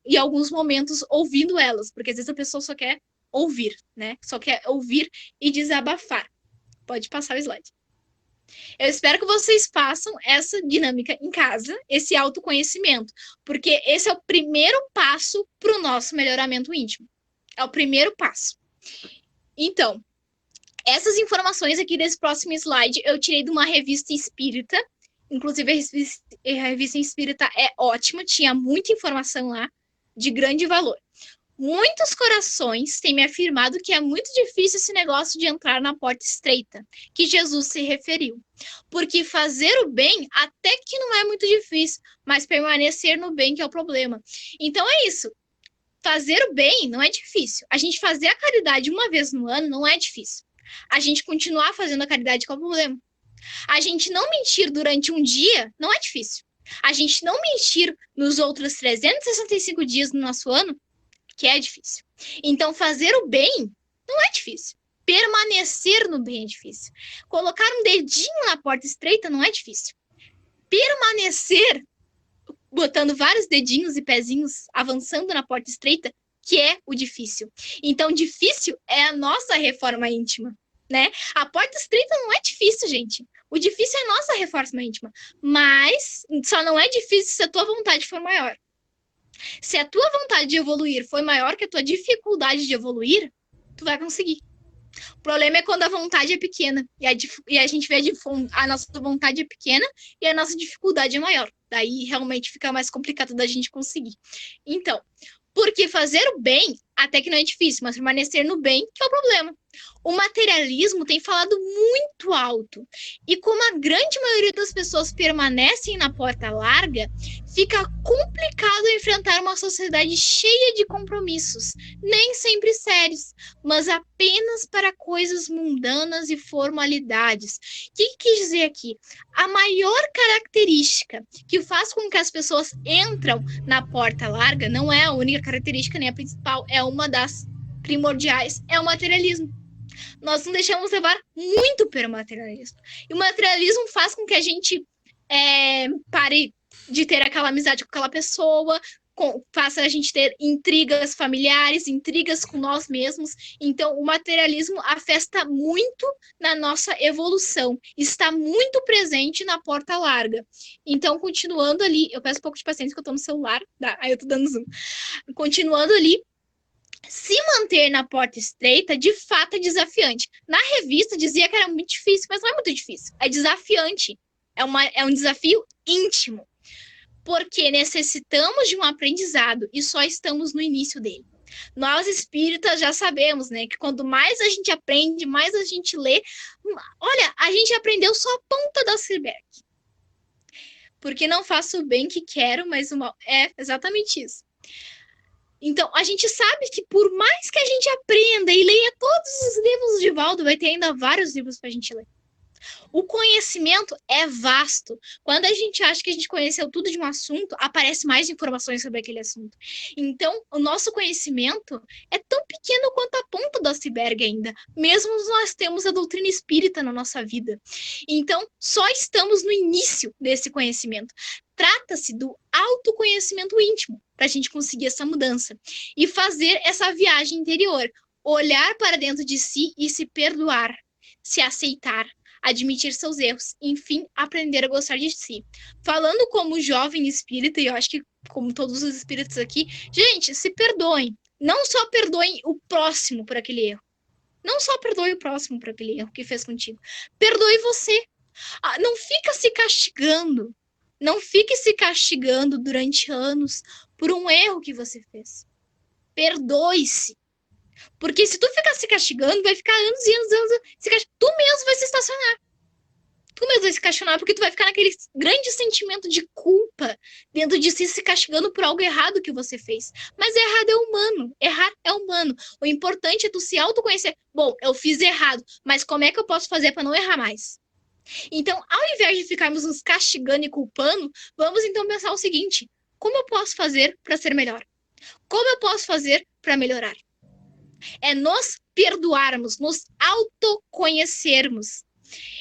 e alguns momentos ouvindo elas, porque às vezes a pessoa só quer ouvir, né? Só quer ouvir e desabafar. Pode passar o slide. Eu espero que vocês façam essa dinâmica em casa, esse autoconhecimento, porque esse é o primeiro passo para o nosso melhoramento íntimo. É o primeiro passo. Então, essas informações aqui desse próximo slide eu tirei de uma revista espírita. Inclusive, a revista espírita é ótima, tinha muita informação lá de grande valor. Muitos corações têm me afirmado que é muito difícil esse negócio de entrar na porta estreita, que Jesus se referiu. Porque fazer o bem até que não é muito difícil, mas permanecer no bem que é o problema. Então é isso. Fazer o bem não é difícil. A gente fazer a caridade uma vez no ano não é difícil. A gente continuar fazendo a caridade que é o problema. A gente não mentir durante um dia não é difícil. A gente não mentir nos outros 365 dias do nosso ano, que é difícil. Então, fazer o bem não é difícil. Permanecer no bem é difícil. Colocar um dedinho na porta estreita não é difícil. Permanecer, botando vários dedinhos e pezinhos, avançando na porta estreita, que é o difícil. Então, difícil é a nossa reforma íntima, né? A porta estreita não é difícil, gente. O difícil é a nossa reforma íntima. Mas só não é difícil se a tua vontade for maior. Se a tua vontade de evoluir foi maior que a tua dificuldade de evoluir, tu vai conseguir. O problema é quando a vontade é pequena. E a gente vê a nossa vontade é pequena e a nossa dificuldade é maior. Daí realmente fica mais complicado da gente conseguir. Então, porque fazer o bem até que não é difícil, mas permanecer no bem que é o problema. O materialismo tem falado muito alto. E como a grande maioria das pessoas permanecem na porta larga, fica complicado enfrentar uma sociedade cheia de compromissos, nem sempre sérios, mas apenas para coisas mundanas e formalidades. O que quis dizer aqui? A maior característica que faz com que as pessoas entram na porta larga, não é a única característica, nem a principal, é uma das primordiais, é o materialismo. Nós não deixamos levar muito pelo materialismo. E o materialismo faz com que a gente pare de ter aquela amizade com aquela pessoa, faça a gente ter intrigas familiares, intrigas com nós mesmos. Então, o materialismo afeta muito na nossa evolução. Está muito presente na porta larga. Então, continuando ali, eu peço um pouco de paciência que eu estou no celular, tá? Aí eu estou dando zoom. Continuando ali, se manter na porta estreita, de fato, é desafiante. Na revista dizia que era muito difícil, mas não é muito difícil. É desafiante. É um desafio íntimo. Porque necessitamos de um aprendizado e só estamos no início dele. Nós, espíritas, já sabemos, né? Que quanto mais a gente aprende, mais a gente lê. Olha, a gente aprendeu só a ponta do iceberg. Porque não faço o bem que quero, mas o mal. É exatamente isso. Então, a gente sabe que por mais que a gente aprenda e leia todos os livros de Valdo, vai ter ainda vários livros para a gente ler. O conhecimento é vasto. Quando a gente acha que a gente conheceu tudo de um assunto, aparece mais informações sobre aquele assunto. Então, o nosso conhecimento é tão pequeno quanto a ponta do iceberg ainda, mesmo nós temos a doutrina espírita na nossa vida. Então, só estamos no início desse conhecimento. Trata-se do autoconhecimento íntimo, para a gente conseguir essa mudança e fazer essa viagem interior, olhar para dentro de si e se perdoar, se aceitar, admitir seus erros, enfim, aprender a gostar de si. Falando como jovem espírita, e eu acho que como todos os espíritos aqui, gente, se perdoem. Não só perdoem o próximo por aquele erro. Não só perdoe o próximo por aquele erro que fez contigo. Perdoe você. Não fica se castigando. Não fique se castigando durante anos por um erro que você fez. Perdoe-se. Porque se tu ficar se castigando, vai ficar anos e anos, se castigando. Tu mesmo vai se estacionar. Tu mesmo vai se questionar, porque tu vai ficar naquele grande sentimento de culpa dentro de si, se castigando por algo errado que você fez. Mas errado é humano. Errar é humano. O importante é tu se autoconhecer. Bom, eu fiz errado, mas como é que eu posso fazer para não errar mais? Então, ao invés de ficarmos nos castigando e culpando, vamos então pensar o seguinte: como eu posso fazer para ser melhor? Como eu posso fazer para melhorar? É nos perdoarmos, nos autoconhecermos,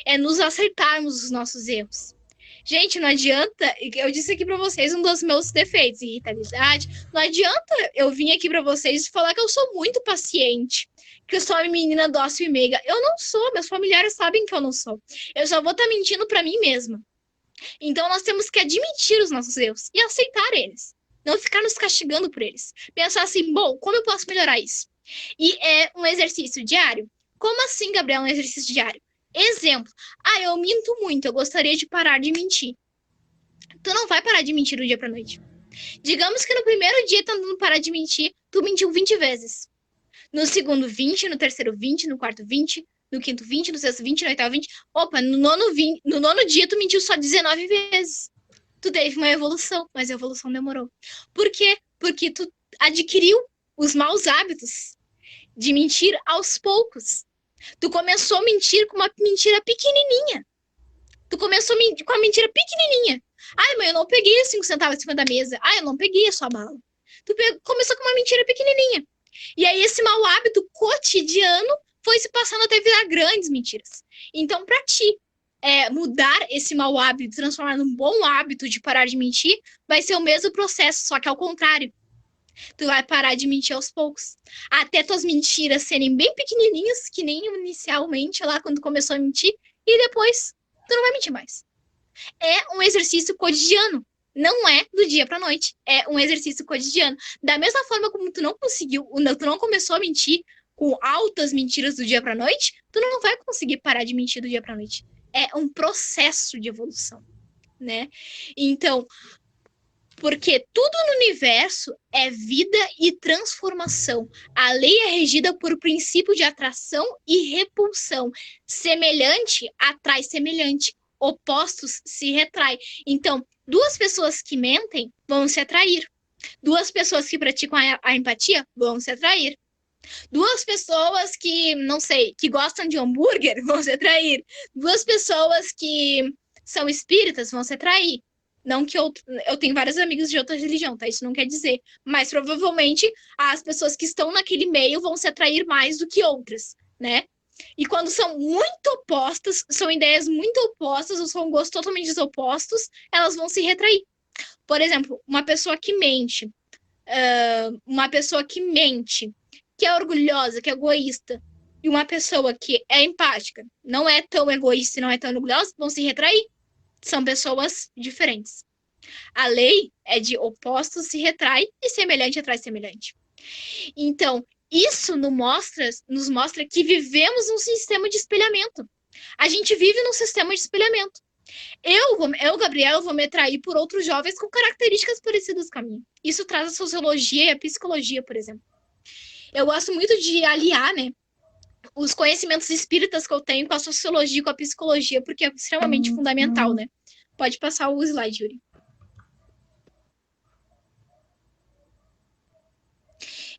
é nos aceitarmos os nossos erros. Gente, não adianta, eu disse aqui para vocês um dos meus defeitos, irritabilidade, não adianta eu vir aqui para vocês e falar que eu sou muito paciente, que eu sou uma menina dócil e meiga. Eu não sou, meus familiares sabem que eu não sou. Eu só vou estar mentindo para mim mesma. Então nós temos que admitir os nossos erros e aceitar eles. Não ficar nos castigando por eles. Pensar assim, bom, como eu posso melhorar isso? E é um exercício diário? Como assim, Gabriel, um exercício diário? Exemplo. Eu minto muito, eu gostaria de parar de mentir. Tu não vai parar de mentir do dia pra noite. Digamos que no primeiro dia, tentando parar de mentir, tu mentiu 20 vezes. No segundo, 20, no terceiro, 20, no quarto, 20, no quinto, 20, no sexto, 20, no oitavo, 20. Opa, no nono dia, tu mentiu só 19 vezes. Tu teve uma evolução, mas a evolução demorou. Por quê? Porque tu adquiriu os maus hábitos de mentir aos poucos. Tu começou a mentir com uma mentira pequenininha. Tu começou com uma mentira pequenininha. Mãe, eu não peguei 5 centavos em cima da mesa. Eu não peguei a sua bala. Tu começou com uma mentira pequenininha. E aí esse mau hábito cotidiano foi se passando até virar grandes mentiras. Então, para ti mudar esse mau hábito, transformar num bom hábito de parar de mentir, vai ser o mesmo processo, só que ao contrário. Tu vai parar de mentir aos poucos. Até tuas mentiras serem bem pequenininhas, que nem inicialmente lá quando começou a mentir, e depois tu não vai mentir mais. É um exercício cotidiano. Não é do dia pra noite. É um exercício cotidiano. Da mesma forma como tu não começou a mentir com altas mentiras do dia pra noite, tu não vai conseguir parar de mentir do dia pra noite. É um processo de evolução, né? Então, Porque tudo no universo é vida e transformação. A lei é regida por princípio de atração e repulsão. Semelhante atrai semelhante. Opostos se retrai. Então, duas pessoas que mentem vão se atrair. Duas pessoas que praticam a empatia vão se atrair. Duas pessoas que, não sei, que gostam de hambúrguer vão se atrair. Duas pessoas que são espíritas vão se atrair. Não que eu tenho vários amigos de outra religião, tá? Isso não quer dizer. Mas provavelmente as pessoas que estão naquele meio vão se atrair mais do que outras, né? E quando são muito opostas, são ideias muito opostas, ou são gostos totalmente opostos, elas vão se retrair. Por exemplo, uma pessoa que mente, que é orgulhosa, que é egoísta, e uma pessoa que é empática, não é tão egoísta e não é tão orgulhosa, vão se retrair. São pessoas diferentes. A lei é de opostos se retrai e semelhante atrai semelhante. Então, isso nos mostra que vivemos num sistema de espelhamento. A gente vive num sistema de espelhamento. Eu, Gabriel, vou me atrair por outros jovens com características parecidas com a minha. Isso traz a sociologia e a psicologia, por exemplo. Eu gosto muito de aliar, né, os conhecimentos espíritas que eu tenho com a sociologia e com a psicologia, porque é extremamente fundamental, né? Pode passar o slide, Yuri.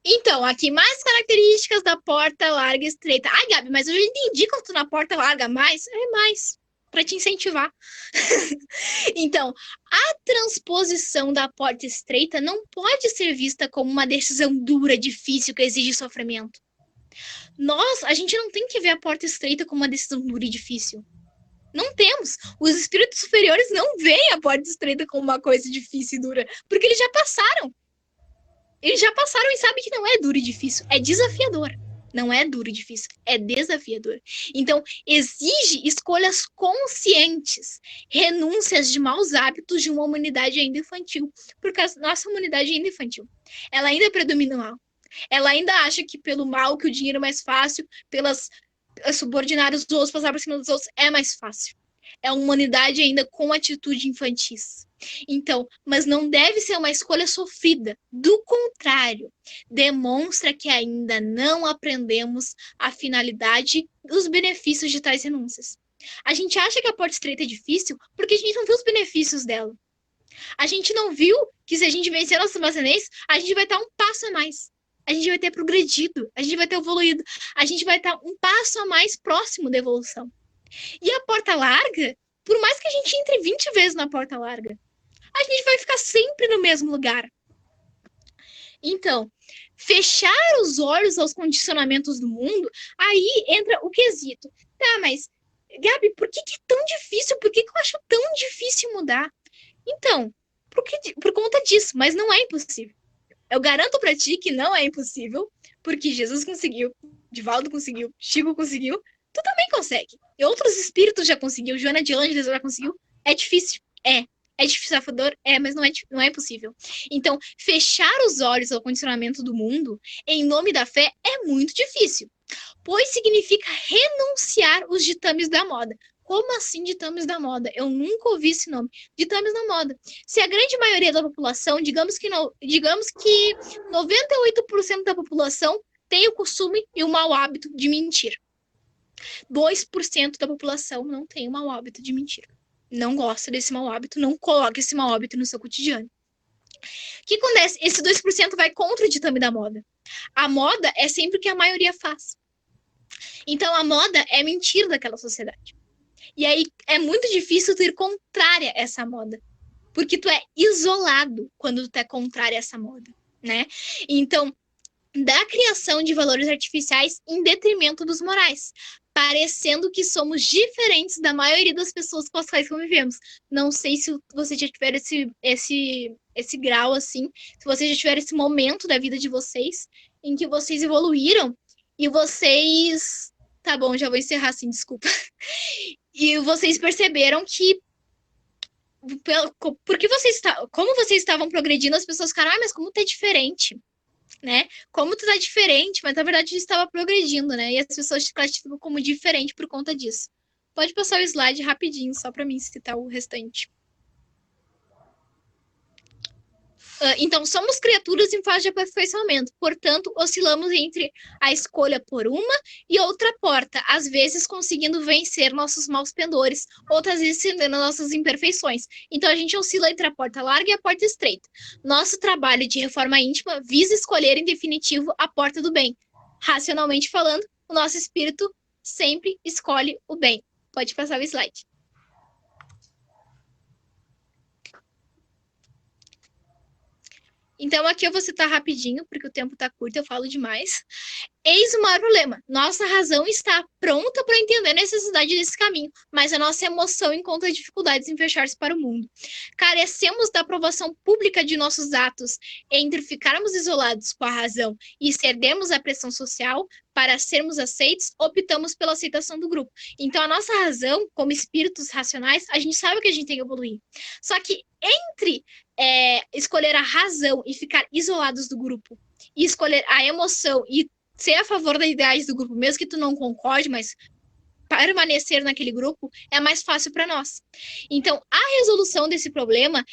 Então, aqui mais características da porta larga e estreita. Ai, Gabi, mas eu já entendi que eu tô na porta larga mais. É mais, para te incentivar. Então, a transposição da porta estreita não pode ser vista como uma decisão dura, difícil, que exige sofrimento. A gente não tem que ver a porta estreita como uma decisão dura e difícil. Não temos. Os espíritos superiores não veem a porta estreita como uma coisa difícil e dura, porque eles já passaram. Eles já passaram e sabem que não é duro e difícil, é desafiador. Não é duro e difícil, é desafiador. Então, exige escolhas conscientes, renúncias de maus hábitos de uma humanidade ainda infantil, porque a nossa humanidade ainda é infantil. Ela ainda predomina o mal. Ela ainda acha que pelo mal, que o dinheiro é mais fácil, pelas subordinar os outros, passar por cima dos outros, é mais fácil. É uma humanidade ainda com atitude infantis. Então, mas não deve ser uma escolha sofrida. Do contrário, demonstra que ainda não aprendemos a finalidade e os benefícios de tais renúncias. A gente acha que a porta estreita é difícil porque a gente não viu os benefícios dela. A gente não viu que se a gente vencer nossos maçanês, a gente vai estar um passo a mais. A gente vai ter progredido, a gente vai ter evoluído, a gente vai estar um passo a mais próximo da evolução. E a porta larga, por mais que a gente entre 20 vezes na porta larga, a gente vai ficar sempre no mesmo lugar. Então, fechar os olhos aos condicionamentos do mundo, aí entra o quesito. Tá, mas, Gabi, por que é tão difícil? Por que eu acho tão difícil mudar? Então, por conta disso, mas não é impossível. Eu garanto pra ti que não é impossível, porque Jesus conseguiu, Divaldo conseguiu, Chico conseguiu, tu também consegue. E outros espíritos já conseguiu, Joana de Ângeles já conseguiu. É difícil? É desafiador? Mas não é impossível. Então, fechar os olhos ao condicionamento do mundo em nome da fé é muito difícil, pois significa renunciar os ditames da moda. Como assim ditames da moda? Eu nunca ouvi esse nome. Ditames da moda. Se a grande maioria da população, digamos que 98% da população tem o costume e o mau hábito de mentir. 2% da população não tem o mau hábito de mentir. Não gosta desse mau hábito, não coloca esse mau hábito no seu cotidiano. O que acontece? Esse 2% vai contra o ditame da moda. A moda é sempre o que a maioria faz. Então, a moda é mentira daquela sociedade. E aí, é muito difícil tu ir contrária a essa moda. Porque tu é isolado quando tu é contrária a essa moda, né? Então, da criação de valores artificiais em detrimento dos morais, parecendo que somos diferentes da maioria das pessoas com as quais convivemos. Não sei se você já tiver esse grau, assim, se você já tiver esse momento da vida de vocês, em que vocês evoluíram, e vocês... Tá bom, já vou encerrar assim, desculpa. E vocês perceberam que como vocês estavam progredindo, as pessoas ficaram, mas como tu é diferente, né? Como tu tá diferente, mas na verdade a gente estava progredindo, né? E as pessoas te classificam como diferente por conta disso. Pode passar o slide rapidinho, só para mim citar o restante. Então, somos criaturas em fase de aperfeiçoamento. Portanto, oscilamos entre a escolha por uma e outra porta, às vezes conseguindo vencer nossos maus pendores, outras vezes cedendo nossas imperfeições. Então, a gente oscila entre a porta larga e a porta estreita. Nosso trabalho de reforma íntima visa escolher, em definitivo, a porta do bem. Racionalmente falando, o nosso espírito sempre escolhe o bem. Pode passar o slide. Então, aqui eu vou citar rapidinho, porque o tempo está curto, eu falo demais. Eis o maior problema. Nossa razão está pronta para entender a necessidade desse caminho, mas a nossa emoção encontra dificuldades em fechar-se para o mundo. Carecemos da aprovação pública de nossos atos. Entre ficarmos isolados com a razão e cedermos à pressão social para sermos aceitos, optamos pela aceitação do grupo. Então, a nossa razão, como espíritos racionais, a gente sabe que a gente tem que evoluir. Só que entre escolher a razão e ficar isolados do grupo, e escolher a emoção e ser a favor das ideias do grupo, mesmo que tu não concorde, mas permanecer naquele grupo é mais fácil para nós. Então, a resolução desse problema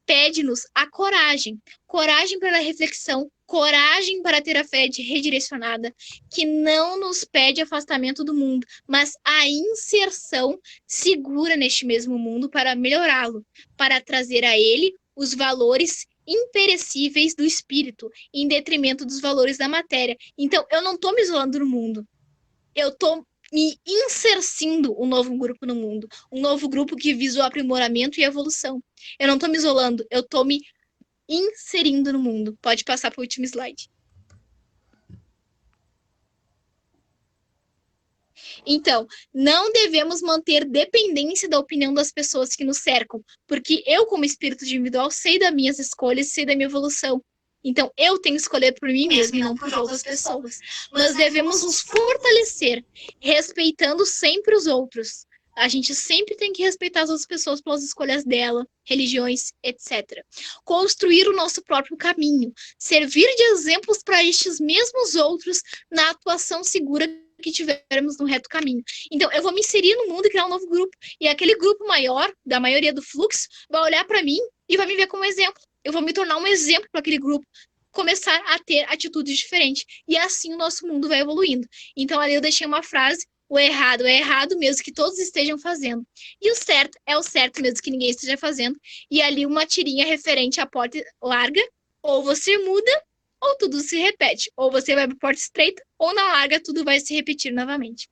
pede-nos a coragem. Coragem para a reflexão, coragem para ter a fé redirecionada, que não nos pede afastamento do mundo, mas a inserção segura neste mesmo mundo para melhorá-lo, para trazer a ele os valores imperecíveis do espírito, em detrimento dos valores da matéria. Então, eu não estou me isolando do mundo. Eu estou me insercindo um novo grupo no mundo. Um novo grupo que visa o aprimoramento e evolução. Eu não estou me isolando, eu estou me inserindo no mundo. Pode passar para o último slide. Então, não devemos manter dependência da opinião das pessoas que nos cercam, porque eu, como espírito individual, sei das minhas escolhas, sei da minha evolução. Então, eu tenho que escolher por mim mesmo e não por outras pessoas. Nós devemos nos fortalecer, respeitando sempre os outros. A gente sempre tem que respeitar as outras pessoas pelas escolhas dela, religiões, etc. Construir o nosso próprio caminho, servir de exemplos para estes mesmos outros na atuação segura que tivermos no reto caminho. Então, eu vou me inserir no mundo e criar um novo grupo. E aquele grupo maior, da maioria do fluxo, vai olhar para mim e vai me ver como exemplo. Eu vou me tornar um exemplo para aquele grupo, começar a ter atitudes diferentes. E assim o nosso mundo vai evoluindo. Então, ali eu deixei uma frase: o errado é errado mesmo que todos estejam fazendo. E o certo é o certo mesmo que ninguém esteja fazendo. E ali uma tirinha referente à porta larga. Ou você muda, ou tudo se repete. Ou você vai para a porta estreita, ou na larga tudo vai se repetir novamente.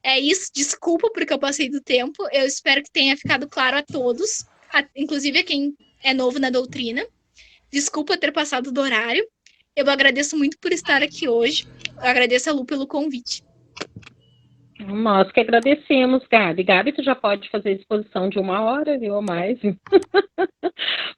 É isso. Desculpa porque eu passei do tempo. Eu espero que tenha ficado claro a todos, inclusive a quem é novo na doutrina. Desculpa ter passado do horário. Eu agradeço muito por estar aqui hoje. Eu agradeço a Lu pelo convite. Nós que agradecemos, Gabi. Gabi, tu já pode fazer exposição de 1 hora, viu, ou mais.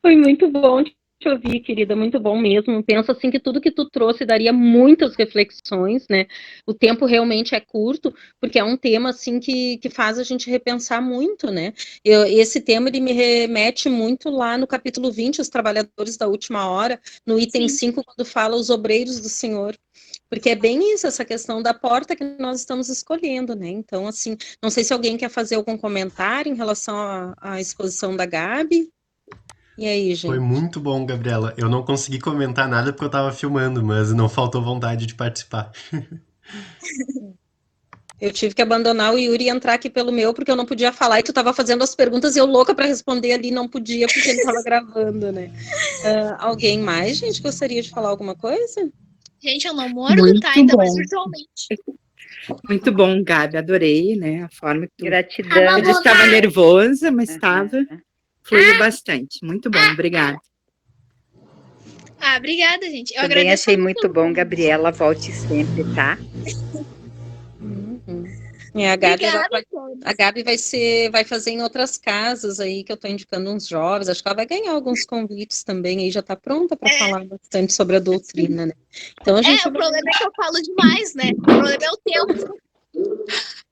Foi muito bom te ouvir, querida, muito bom mesmo. Penso assim que tudo que tu trouxe daria muitas reflexões, né? O tempo realmente é curto, porque é um tema assim que faz a gente repensar muito, né? Esse tema ele me remete muito lá no capítulo 20, os trabalhadores da última hora, no item 5, quando fala os obreiros do Senhor. Porque é bem isso, essa questão da porta que nós estamos escolhendo, né? Então, assim, não sei se alguém quer fazer algum comentário em relação à exposição da Gabi. E aí, gente? Foi muito bom, Gabriela. Eu não consegui comentar nada porque eu estava filmando, mas não faltou vontade de participar. Eu tive que abandonar o Yuri e entrar aqui pelo meu, porque eu não podia falar, e tu estava fazendo as perguntas e eu louca para responder ali, não podia, porque ele estava gravando, né? Alguém mais, gente, gostaria de falar alguma coisa? Gente, eu não moro, Muito tá? Ainda mais bom. virtualmente. Muito bom, Gabi, adorei, né? A forma que tu... Gratidão. Eu estava nervosa, mas fluiu bastante. Muito bom, obrigada. Obrigada, gente. Eu Também agradeço achei muito muito bom, Gabriela. Volte sempre, tá? A Gabi vai fazer em outras casas aí, que eu estou indicando uns jovens, acho que ela vai ganhar alguns convites também, aí já está pronta para falar bastante sobre a doutrina, né? Então a gente o problema é que eu falo demais, né? O problema é o tempo.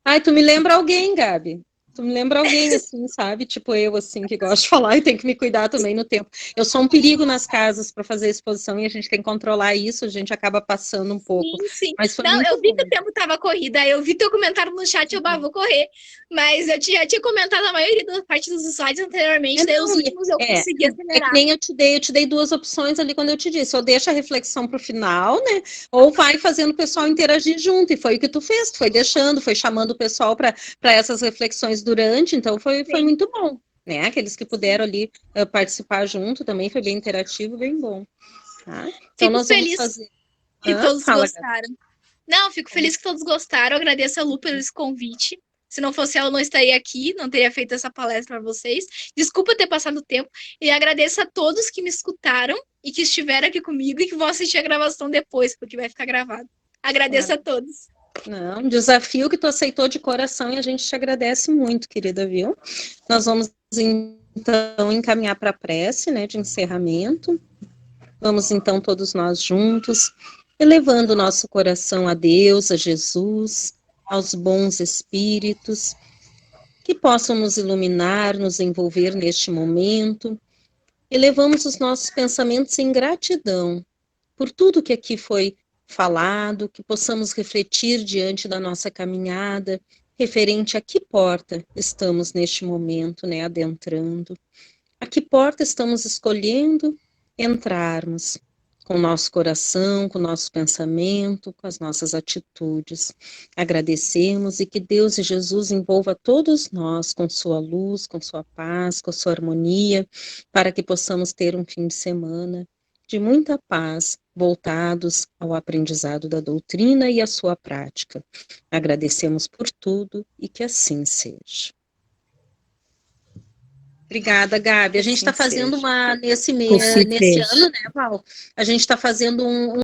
Ai, tu me lembra alguém, Gabi? Tu me lembra alguém assim, sabe? Tipo eu, assim, que gosto de falar e tem que me cuidar também no tempo. Eu sou um perigo nas casas para fazer exposição e a gente tem que controlar isso, a gente acaba passando um pouco. Sim, sim. Mas foi Não, muito eu vi bom. que o tempo tava corrida, aí eu vi teu comentário no chat, eu vou correr. Mas eu já tinha comentado a maioria das partes dos slides anteriormente, daí os últimos eu consegui É acelerar. que nem eu te dei duas opções ali quando eu te disse, ou deixa a reflexão para o final, né? Ou vai fazendo o pessoal interagir junto, e foi o que tu fez, tu foi deixando, foi chamando o pessoal para essas reflexões durante, então foi muito bom, né? Aqueles que puderam ali participar junto também foi bem interativo, bem bom. Tá? Então Fico nós vamos feliz fazer. que todos Fala, gostaram. Não, fico feliz que todos gostaram. Agradeço a Lu pelo esse convite. Se não fosse ela, eu não estaria aqui, não teria feito essa palestra para vocês. Desculpa ter passado o tempo. E agradeço a todos que me escutaram e que estiveram aqui comigo e que vão assistir a gravação depois, porque vai ficar gravado. Agradeço a todos. Não, um desafio que tu aceitou de coração e a gente te agradece muito, querida, viu? Nós vamos, então, encaminhar para a prece, né, de encerramento. Vamos, então, todos nós juntos, elevando o nosso coração a Deus, a Jesus, aos bons espíritos, que possam nos iluminar, nos envolver neste momento. Elevamos os nossos pensamentos em gratidão por tudo que aqui foi falado, que possamos refletir diante da nossa caminhada, referente a que porta estamos neste momento, né, adentrando. A que porta estamos escolhendo entrarmos com o nosso coração, com o nosso pensamento, com as nossas atitudes. Agradecemos e que Deus e Jesus envolva todos nós com sua luz, com sua paz, com sua harmonia, para que possamos ter um fim de semana de muita paz, voltados ao aprendizado da doutrina e à sua prática. Agradecemos por tudo e que assim seja. Obrigada, Gabi. A gente está fazendo nesse Assim ano, seja. né, Val? A gente está fazendo um